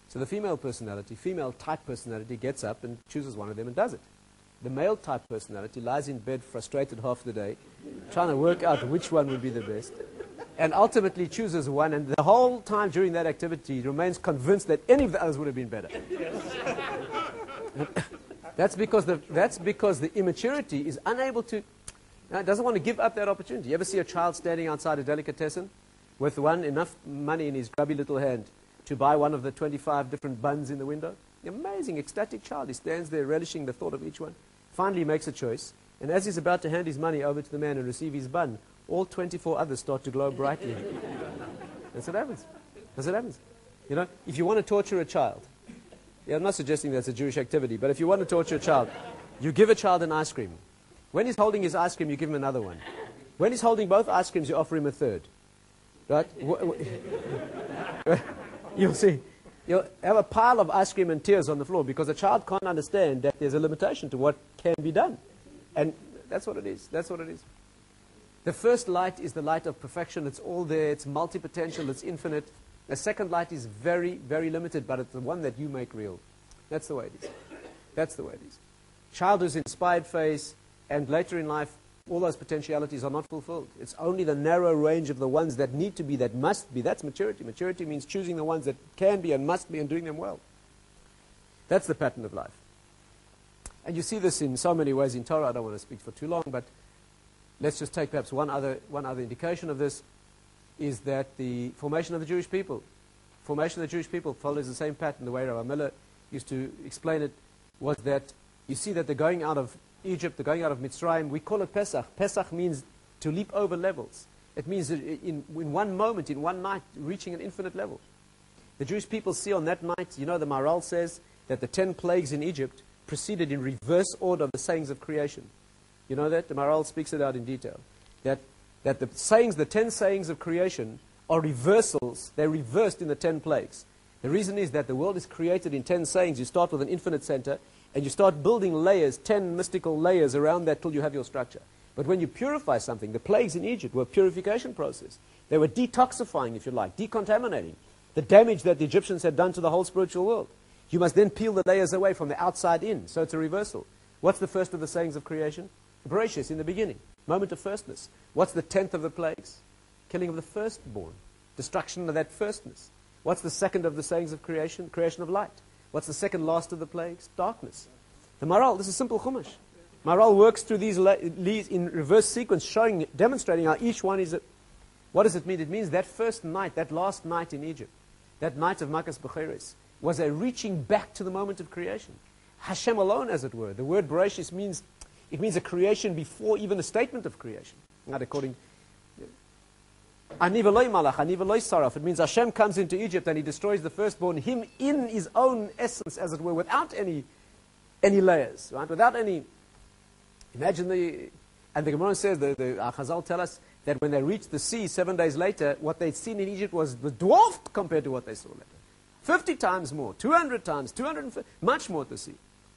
So the female personality, female type personality, gets up and chooses one of them and does it. The male type personality lies in bed frustrated half the day, trying to work out which one would be the best, and ultimately chooses one, and the whole time during that activity remains convinced that any of the others would have been better. That's because the immaturity is unable to, doesn't want to give up that opportunity. You ever see a child standing outside a delicatessen with enough money in his grubby little hand to buy one of the 25 different buns in the window? Amazing, ecstatic child. He stands there relishing the thought of each one. Finally, he makes a choice. And as he's about to hand his money over to the man and receive his bun, all 24 others start to glow brightly. That's what happens. That's what happens. If you want to torture a child, I'm not suggesting that's a Jewish activity, but if you want to torture a child, you give a child an ice cream. When he's holding his ice cream, you give him another one. When he's holding both ice creams, you offer him a third. Right? You'll see. You'll have a pile of ice cream and tears on the floor because a child can't understand that there's a limitation to what can be done. And that's what it is. That's what it is. The first light is the light of perfection. It's all there. It's multi-potential. It's infinite. The second light is very, very limited, but it's the one that you make real. That's the way it is. That's the way it is. Child who's inspired phase, and later in life, all those potentialities are not fulfilled. It's only the narrow range of the ones that need to be, that must be. That's maturity. Maturity means choosing the ones that can be and must be and doing them well. That's the pattern of life. And you see this in so many ways in Torah. I don't want to speak for too long, but let's just take perhaps one other indication of this, is that the formation of the Jewish people follows the same pattern. The way Rabbi Miller used to explain it was that you see that they're going out of Egypt, they're going out of Mitzrayim. We call it Pesach. Pesach means to leap over levels. It means in one moment, in one night, reaching an infinite level. The Jewish people see on that night, the Maharal says that the 10 plagues in Egypt proceeded in reverse order of the sayings of creation. You know that? The Maharal speaks it out in detail. That the 10 sayings of creation are reversals. They're reversed in the 10 plagues. The reason is that the world is created in 10 sayings. You start with an infinite center, and you start building layers, 10 mystical layers around that till you have your structure. But when you purify something, the plagues in Egypt were a purification process. They were detoxifying, if you like, decontaminating the damage that the Egyptians had done to the whole spiritual world. You must then peel the layers away from the outside in, so it's a reversal. What's the first of the sayings of creation? Bereshis, in the beginning, moment of firstness. What's the 10th of the plagues? Killing of the firstborn, destruction of that firstness. What's the second of the sayings of creation? Creation of light. What's the second last of the plagues? Darkness. The Maharal, this is simple Chumash. Maharal works through these in reverse sequence, demonstrating how each one is. What does it mean? It means that first night, that last night in Egypt, that night of Makas Becheres, was a reaching back to the moment of creation. Hashem alone, as it were. The word Bereshis means a creation before even a statement of creation. Not according. Ani v'loi malach, ani v'loi saraf. It means Hashem comes into Egypt and he destroys the firstborn, him in his own essence, as it were, without any layers, right? Without any. Imagine and the Gemara says, the Chazal tell us that when they reached the sea 7 days later, what they'd seen in Egypt was dwarfed compared to what they saw later. 50 times more, 200 times, 250, much more to see.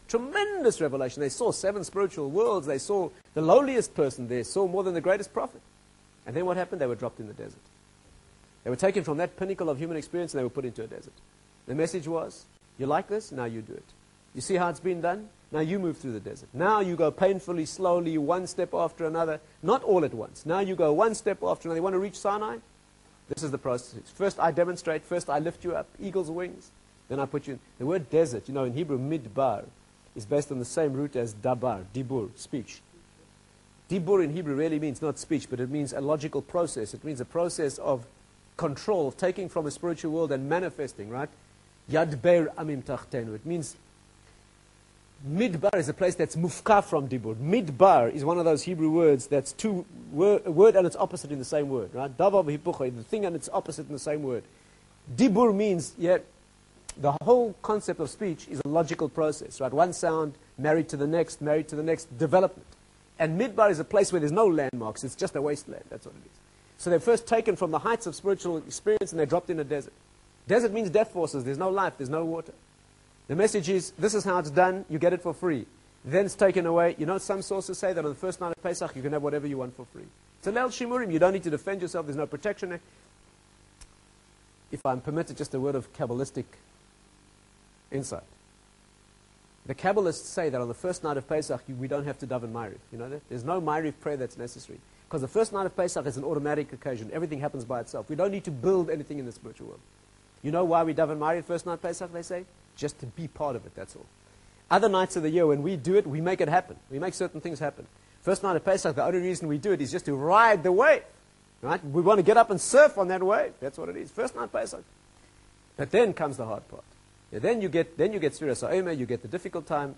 Tremendous revelation. They saw 7 spiritual worlds. They saw the lowliest person there, saw more than the greatest prophet. And then what happened? They were dropped in the desert. They were taken from that pinnacle of human experience and they were put into a desert. The message was, you like this? Now you do it. You see how it's been done? Now you move through the desert. Now you go painfully, slowly, one step after another. Not all at once. Now you go one step after another. You want to reach Sinai? This is the process. First I demonstrate. First I lift you up. Eagle's wings. Then I put you in. The word desert, in Hebrew, midbar, is based on the same root as dabar, dibur, speech. Dibur in Hebrew really means not speech, but it means a logical process. It means a process of control, taking from a spiritual world and manifesting, right? Yad ber amim tachtenu. It means midbar is a place that's mufka from dibur. Midbar is one of those Hebrew words that's a word and its opposite in the same word, right? Davar v'hipucha, the thing and its opposite in the same word. Dibur means, the whole concept of speech is a logical process, right? One sound married to the next, development. And Midbar is a place where there's no landmarks. It's just a wasteland. That's what it is. So they're first taken from the heights of spiritual experience and they're dropped in a desert. Desert means death forces. There's no life. There's no water. The message is, this is how it's done. You get it for free. Then it's taken away. Some sources say that on the first night of Pesach, you can have whatever you want for free. It's a Leil Shimurim. You don't need to defend yourself. There's no protection. If I'm permitted, just a word of Kabbalistic insight. The Kabbalists say that on the first night of Pesach, we don't have to daven Ma'ariv. You know that? There's no Ma'ariv prayer that's necessary. Because the first night of Pesach is an automatic occasion. Everything happens by itself. We don't need to build anything in the spiritual world. You know why we daven Ma'ariv first night of Pesach, they say? Just to be part of it, that's all. Other nights of the year, when we do it, we make it happen. We make certain things happen. First night of Pesach, the only reason we do it is just to ride the wave. Right? We want to get up and surf on that wave. That's what it is. First night of Pesach. But then comes the hard part. Then you get Sfiras HaOmer, you get the difficult time.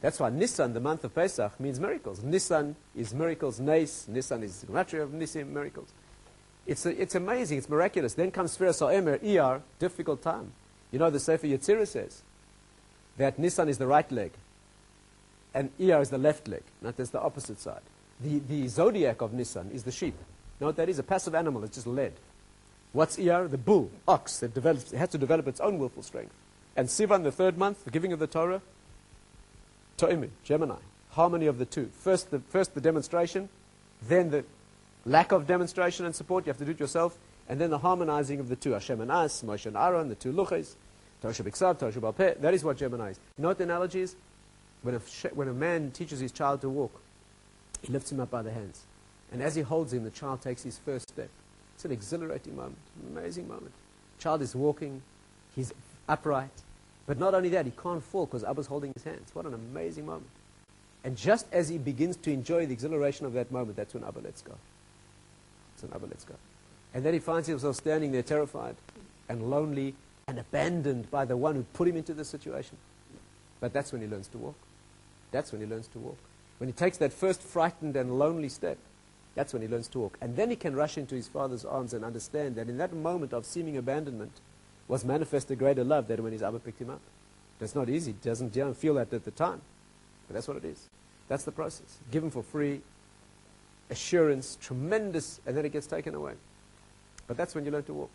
That's why Nisan, the month of Pesach, means miracles. Nisan is miracles. Nisan is Gematria of Nisim, miracles. It's amazing, it's miraculous. Then comes Sfiras HaOmer, Iyar, difficult time. The Sefer Yetzirah says that Nisan is the right leg and Iyar is the left leg. That's the opposite side. The zodiac of Nisan is the sheep. You know what that is? A passive animal. It's just led. What's Iyar? The bull, ox, that develops, it has to develop its own willful strength. And Sivan, the third month, the giving of the Torah, To'imi, Gemini, harmony of the two. First the demonstration, then the lack of demonstration and support, you have to do it yourself, and then the harmonizing of the two, Hashem and As, Moshe and Aaron, the two luches, Torah B'Ksav, Torah B'Al Peh. That is what Gemini is. You know what the analogy is? When a man teaches his child to walk, he lifts him up by the hands. And as he holds him, the child takes his first step. It's an exhilarating moment, an amazing moment. Child is walking, he's upright. But not only that, he can't fall because Abba's holding his hands. What an amazing moment. And just as he begins to enjoy the exhilaration of that moment, that's when Abba lets go. That's when Abba lets go. And then he finds himself standing there terrified and lonely and abandoned by the one who put him into this situation. But that's when he learns to walk. That's when he learns to walk. When he takes that first frightened and lonely step, that's when he learns to walk. And then he can rush into his father's arms and understand that in that moment of seeming abandonment was manifest a greater love than when his Abba picked him up. That's not easy. He doesn't feel that at the time. But that's what it is. That's the process. Given for free, assurance, tremendous, and then it gets taken away. But that's when you learn to walk.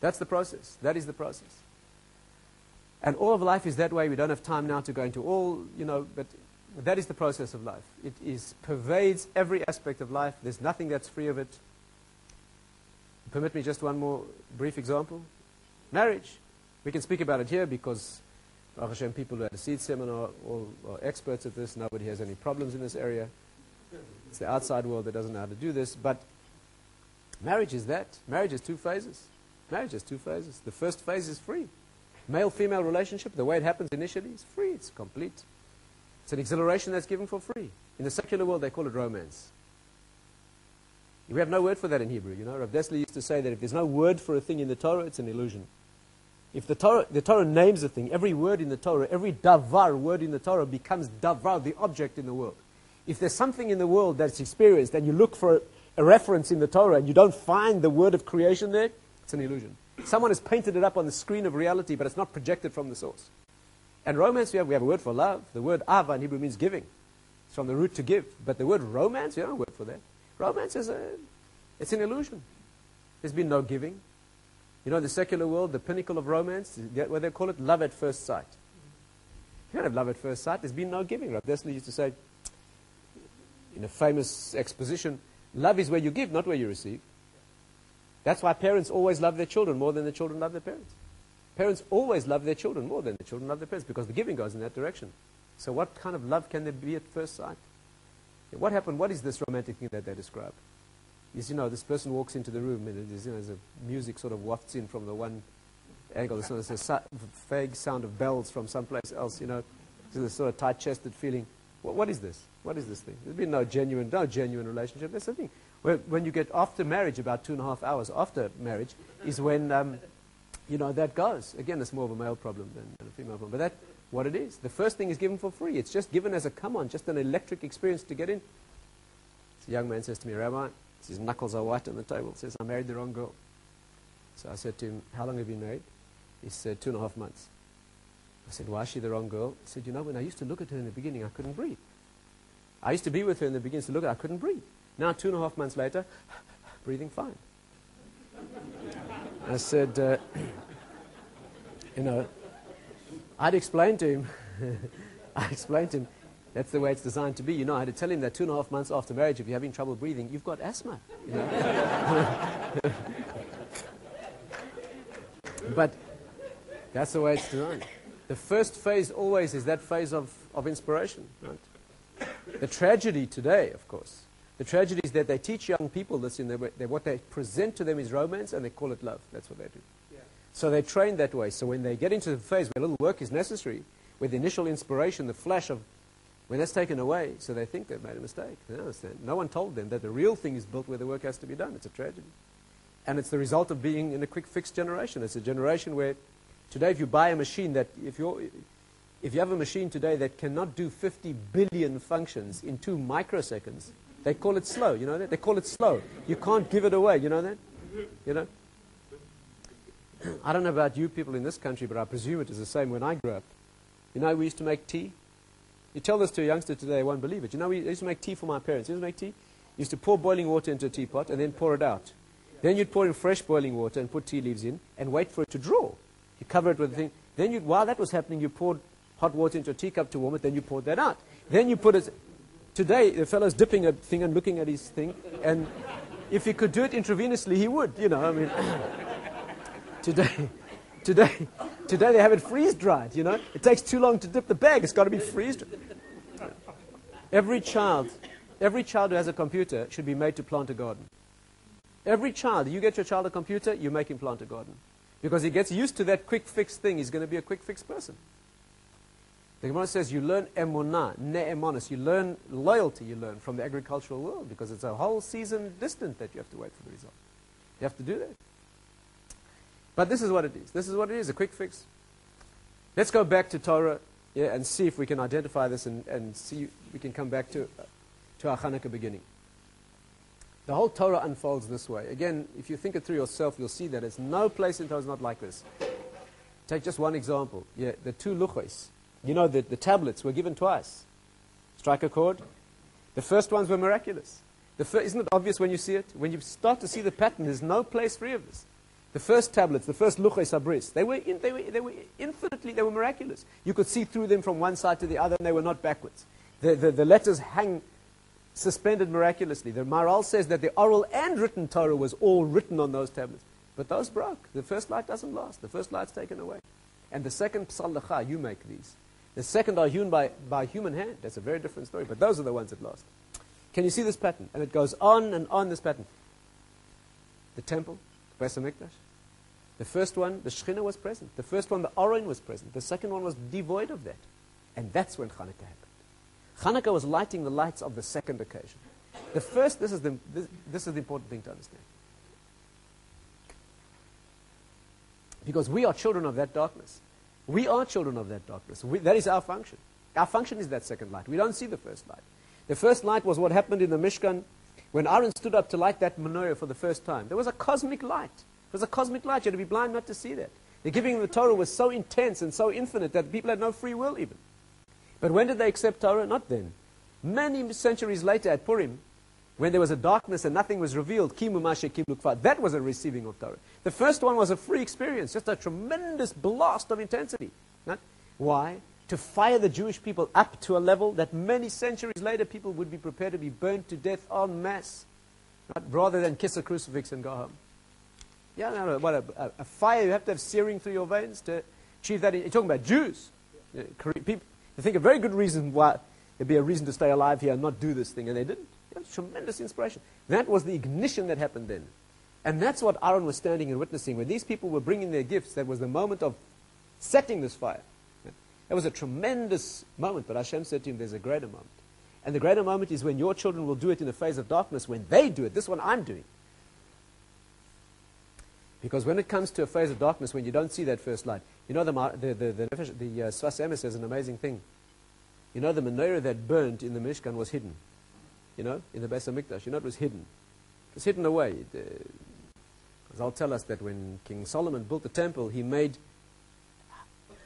That's the process. That is the process. And all of life is that way. We don't have time now to go into all, but that is the process of life. It pervades every aspect of life. There's nothing that's free of it. Permit me just one more brief example. Marriage. We can speak about it here because Baruch Hashem, people who had a seed seminar all are experts at this. Nobody has any problems in this area. It's the outside world that doesn't know how to do this. But marriage is that. Marriage is two phases. Marriage has two phases. The first phase is free. Male-female relationship, the way it happens initially, is free. It's complete. It's an exhilaration that's given for free. In the secular world, they call it romance. We have no word for that in Hebrew. Rabbi used to say that if there's no word for a thing in the Torah, it's an illusion. If the Torah names a thing, every word in the Torah, every davar word in the Torah becomes davar, the object in the world. If there's something in the world that's experienced and you look for a reference in the Torah and you don't find the word of creation there, it's an illusion. Someone has painted it up on the screen of reality, but it's not projected from the source. And romance, we have a word for love. The word ava in Hebrew means giving. It's from the root to give. But the word romance, we don't have a word for that. Romance it's an illusion. There's been no giving. In the secular world, the pinnacle of romance, what they call it, love at first sight. You don't have love at first sight. There's been no giving. Rabbi used to say, in a famous exposition, love is where you give, not where you receive. That's why parents always love their children more than the children love their parents. Parents always love their children more than the children love their parents because the giving goes in that direction. So what kind of love can there be at first sight? What happened? What is this romantic thing that they describe? Is, this person walks into the room and there's a music sort of wafts in from the one angle. There's a vague sound of bells from someplace else, There's a sort of tight-chested feeling. What is this? What is this thing? There's been no genuine relationship. That's the thing. When you get after marriage, about 2.5 hours after marriage, is when, that goes. Again, it's more of a male problem than a female problem. But that's what it is. The first thing is given for free. It's just given as a come-on, just an electric experience to get in. So a young man says to me, Rabbi, his knuckles are white on the table, says, I married the wrong girl. So I said to him, how long have you been married? He said, 2.5 months. I said, why is she the wrong girl? He said, when I used to look at her in the beginning, I couldn't breathe. I used to be with her in the beginning to look at her, I couldn't breathe. Now, 2.5 months later, breathing fine. I said, I'd explained to him, that's the way it's designed to be. I had to tell him that 2.5 months after marriage, if you're having trouble breathing, you've got asthma. But that's the way it's designed. The first phase always is that phase of inspiration. Right? The tragedy today, of course, the tragedy is that they teach young people this in what they present to them is romance and they call it love. That's what they do. Yeah. So they train that way. So when they get into the phase where a little work is necessary, where the initial inspiration, the flash of, when that's taken away, so they think they've made a mistake. They don't understand. No one told them that the real thing is built where the work has to be done. It's a tragedy. And it's the result of being in a quick fix generation. It's a generation where today if you buy a machine that, if you have a machine today that cannot do 50 billion functions in 2 microseconds, they call it slow, you know that? They call it slow. You can't give it away, you know that? I don't know about you people in this country, but I presume it is the same when I grew up. We used to make tea. You tell this to a youngster today, they won't believe it. We used to make tea for my parents. You used to make tea? You used to pour boiling water into a teapot and then pour it out. Then you'd pour in fresh boiling water and put tea leaves in and wait for it to draw. You cover it with a thing. Then while that was happening, you poured hot water into a teacup to warm it, then you poured that out. Then you put it... Today, the fellow's dipping a thing and looking at his thing, and if he could do it intravenously, he would, I mean... Today they have it freeze-dried, It takes too long to dip the bag. It's got to be freeze-dried. Every child who has a computer should be made to plant a garden. Every child, you get your child a computer, you make him plant a garden. Because he gets used to that quick fix thing, he's going to be a quick fix person. The Gemara says you learn emunah, ne'emonis, you learn loyalty, you learn from the agricultural world, because it's a whole season distant that you have to wait for the result. You have to do that. But this is what it is. This is what it is, a quick fix. Let's go back to Torah and see if we can identify this and see if we can come back to our Chanukah beginning. The whole Torah unfolds this way. Again, if you think it through yourself, you'll see that there's no place in Torah is not like this. Take just one example. The two luchos. The tablets were given twice. Strike a chord. The first ones were miraculous. Isn't it obvious when you see it? When you start to see the pattern, there's no place free of this. The first tablets, the first luchos abris, they were infinitely, they were miraculous. You could see through them from one side to the other, and they were not backwards. The letters hang suspended miraculously. The Maharal says that the oral and written Torah was all written on those tablets. But those broke. The first light doesn't last. The first light's taken away. And the second psalachah, you make these. The second are hewn by human hand. That's a very different story. But those are the ones that last. Can you see this pattern? And it goes on and on, this pattern. The temple, Beis HaMikdash. The first one, the Shekhinah was present. The first one, the Aron was present. The second one was devoid of that. And that's when Chanukah happened. Chanukah was lighting the lights of the second occasion. The first, this is the important thing to understand. Because we are children of that darkness. We are children of that darkness. That is our function. Our function is that second light. We don't see the first light. The first light was what happened in the Mishkan when Aaron stood up to light that menorah for the first time. There was a cosmic light. It was a cosmic light. You had to be blind not to see that. The giving of the Torah was so intense and so infinite that people had no free will even. But when did they accept Torah? Not then. Many centuries later at Purim, when there was a darkness and nothing was revealed, that was a receiving of Torah. The first one was a free experience, just a tremendous blast of intensity. Right? Why? To fire the Jewish people up to a level that many centuries later people would be prepared to be burnt to death en masse, right? Rather than kiss a crucifix and go home. Yeah, no, what a fire, you have to have searing through your veins to achieve that. You're talking about Jews. People, I think a very good reason why there'd be a reason to stay alive here and not do this thing, and they didn't. Tremendous inspiration. That was the ignition that happened then. And that's what Aaron was standing and witnessing. When these people were bringing their gifts, that was the moment of setting this fire. It was a tremendous moment, but Hashem said to him, there's a greater moment. And the greater moment is when your children will do it in a phase of darkness, when they do it. This one I'm doing. Because when it comes to a phase of darkness, when you don't see that first light, the Sfas Emes says an amazing thing. The menorah that burned in the Mishkan was hidden. In the Beis HaMikdash, it was hidden. It was hidden away. I'll tell us that when King Solomon built the temple, he made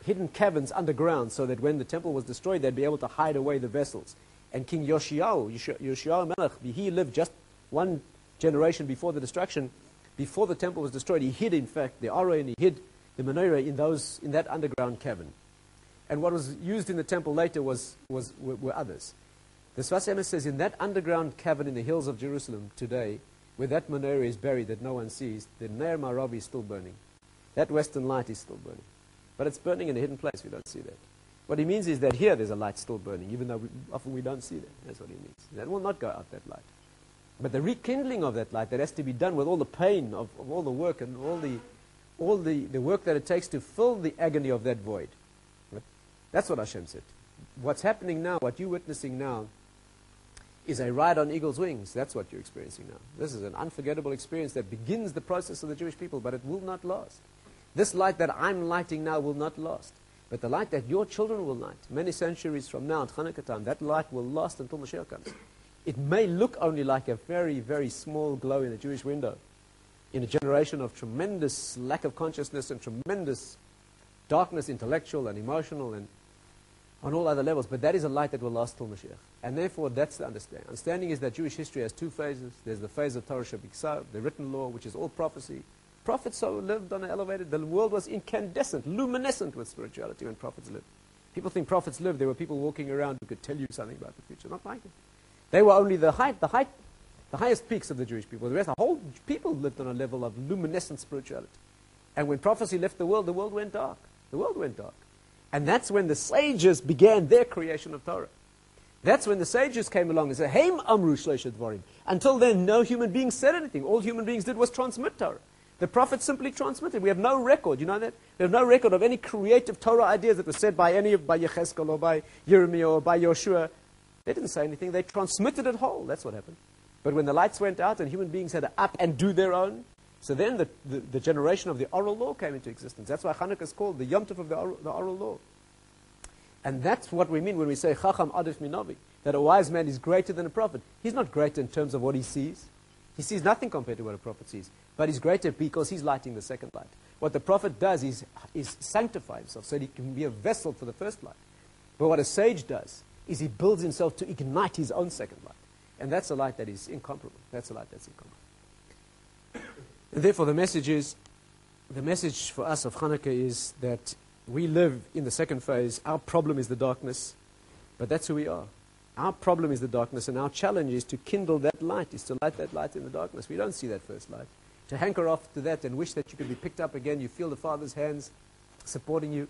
hidden caverns underground so that when the temple was destroyed, they'd be able to hide away the vessels. And King Yoshiyahu Melech, he lived just one generation before the destruction. Before the temple was destroyed, he hid, in fact, the Aron, he hid the menorah in that underground cavern. And what was used in the temple later were others. The Sfas Emes says, in that underground cavern in the hills of Jerusalem today, where that menorah is buried that no one sees, the Ner Maravi is still burning. That western light is still burning. But it's burning in a hidden place, we don't see that. What he means is that here there's a light still burning, even though often we don't see that. That's what he means. That will not go out, that light. But the rekindling of that light, that has to be done with all the pain of all the work and all the work that it takes to fill the agony of that void. Right? That's what Hashem said. What's happening now, what you're witnessing now, is a ride on eagle's wings. That's what you're experiencing now. This is an unforgettable experience that begins the process of the Jewish people, but it will not last. This light that I'm lighting now will not last. But the light that your children will light, many centuries from now, at Chanukah time, that light will last until Mashiach comes. It may look only like a very, very small glow in a Jewish window, in a generation of tremendous lack of consciousness and tremendous darkness, intellectual and emotional, and on all other levels, but that is a light that will last till Mashiach. And therefore, that's the understanding. Understanding is that Jewish history has two phases. There's the phase of Torah Shabbat, the written law, which is all prophecy. Prophets so lived on an elevated, the world was incandescent, luminescent with spirituality when prophets lived. People think prophets lived, there were people walking around who could tell you something about the future. Not like it. They were only the highest peaks of the Jewish people. The rest, the whole people lived on a level of luminescent spirituality. And when prophecy left the world went dark. The world went dark. And that's when the sages began their creation of Torah. That's when the sages came along and said, Heim amru shleisha dvarim. Until then, no human being said anything. All human beings did was transmit Torah. The prophets simply transmitted. We have no record. You know that? We have no record of any creative Torah ideas that were said by Yechezkel or by Jeremiah or by Yoshua. They didn't say anything. They transmitted it whole. That's what happened. But when the lights went out and human beings had to up and do their own, so then the generation of the oral law came into existence. That's why Chanuka is called the Yom Tov of the oral law. And that's what we mean when we say Chacham Adif Minavi, that a wise man is greater than a prophet. He's not greater in terms of what he sees. He sees nothing compared to what a prophet sees. But he's greater because he's lighting the second light. What the prophet does is sanctify himself so that he can be a vessel for the first light. But what a sage does is he builds himself to ignite his own second light. And that's a light that is incomparable. That's a light that's incomparable. And therefore the message for us of Chanuka is that we live in the second phase. Our problem is the darkness, but that's who we are. Our problem is the darkness, and our challenge is to kindle that light, is to light that light in the darkness. We don't see that first light. To hanker off to that and wish that you could be picked up again, you feel the Father's hands supporting you.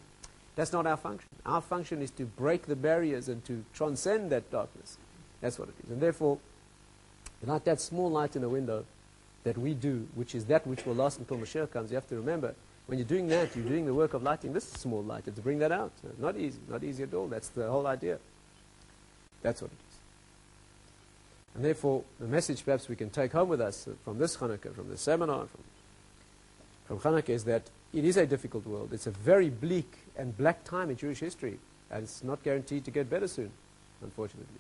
That's not our function. Our function is to break the barriers and to transcend that darkness. That's what it is. And therefore, like that small light in a window that we do, which is that which will last until Mashiach comes, you have to remember, when you're doing that, you're doing the work of lighting this small light, and to bring that out. Not easy at all. That's the whole idea. That's what it is. And therefore, the message perhaps we can take home with us from this Chanuka, from this seminar, from Chanuka, is that it is a difficult world. It's a very bleak and black time in Jewish history, and it's not guaranteed to get better soon, unfortunately.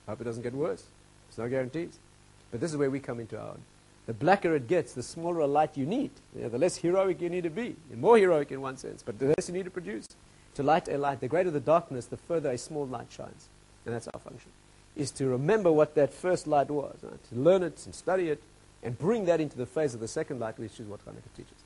I hope it doesn't get worse. There's no guarantees. But this is where we come into our own. The blacker it gets, the smaller a light you need. The less heroic you need to be. You're more heroic in one sense, but the less you need to produce. To light a light, the greater the darkness, the further a small light shines. And that's our function. Is to remember what that first light was. Right? To learn it and study it and bring that into the phase of the second light, which is what Chanuka teaches.